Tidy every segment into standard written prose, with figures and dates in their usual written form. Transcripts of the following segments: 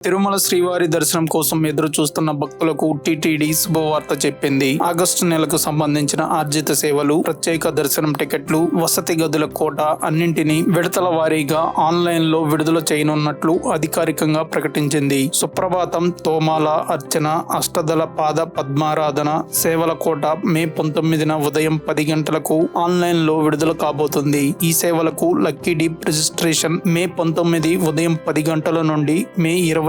తిరుమల శ్రీవారి దర్శనం కోసం ఎదురు చూస్తున్న భక్తులకు టీటీడీ శుభవార్త చెప్పింది. ఆగస్టు నెలకు సంబంధించిన ఆర్జిత సేవలు, ప్రత్యేక దర్శనం టికెట్లు, వసతి గదుల కోట అన్నింటినీ విడతల వారీగా ఆన్లైన్ లో విడుదల చేయనున్నట్లు అధికారికంగా ప్రకటించింది. సుప్రభాతం, తోమాల అర్చన, అష్టదళ పాద పద్మారాధన సేవల కోట మే 19న ఉదయం 10 గంటలకు ఆన్లైన్ లో విడుదల కాబోతుంది. ఈ సేవలకు లక్కీ డీప్ రిజిస్ట్రేషన్ మే 19 ఉదయం 10 గంటల నుండి మే 21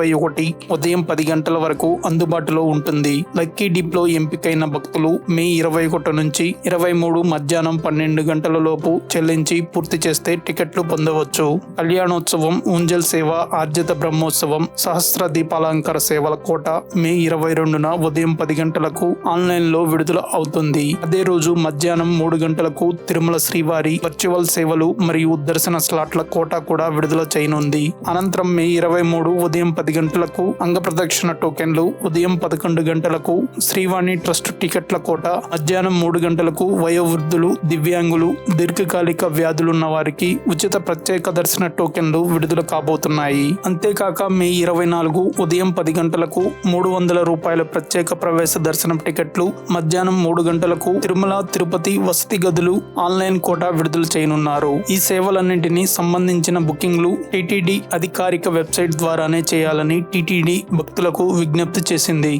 ఉదయం 10 గంటల వరకు అందుబాటులో ఉంటుంది. లక్కీ డిప్ లో ఎంపికైన భక్తులు మే 21 నుంచి 23 మధ్యాహ్నం 12 గంటల లోపు చెల్లించి పూర్తి చేస్తే టికెట్లు పొందవచ్చు. కళ్యాణోత్సవం, ఊంజల్ సేవ, ఆర్జిత బ్రహ్మోత్సవం, సహస్ర దీపాలంకార సేవల కోట మే 22న ఉదయం 10 గంటలకు ఆన్లైన్ లో విడుదల అవుతుంది. అదే రోజు మధ్యాహ్నం 3 గంటలకు తిరుమల శ్రీవారి వర్చువల్ సేవలు మరియు దర్శన స్లాట్ల కోట కూడా విడుదల చేయనుంది. అనంతరం మే 23 ఉదయం 10 గంటలకు అంగప్రదక్షిణ టోకెన్లు, ఉదయం 11 గంటలకు శ్రీవాణి ట్రస్ట్ టికెట్ల కోట, మధ్యాహ్నం 3 గంటలకు వయోవృద్ధులు, దివ్యాంగులు, దీర్ఘకాలిక వ్యాధులున్న వారికి ఉచిత ప్రత్యేక దర్శన టోకెన్లు విడుదల కాబోతున్నాయి. అంతేకాక మే 24 ఉదయం 10 గంటలకు 300 రూపాయల ప్రత్యేక ప్రవేశ దర్శనం టికెట్లు, మధ్యాహ్నం 3 గంటలకు తిరుమల తిరుపతి వసతి గదులు ఆన్లైన్ కోట విడుదల చేయనున్నారు. ఈ సేవలన్నింటినీ సంబంధించిన బుకింగ్లు టీటీడీ అధికారిక వెబ్సైట్ ద్వారానే చేయాలని టీటీడీ భక్తులకు విజ్ఞప్తి చేసింది.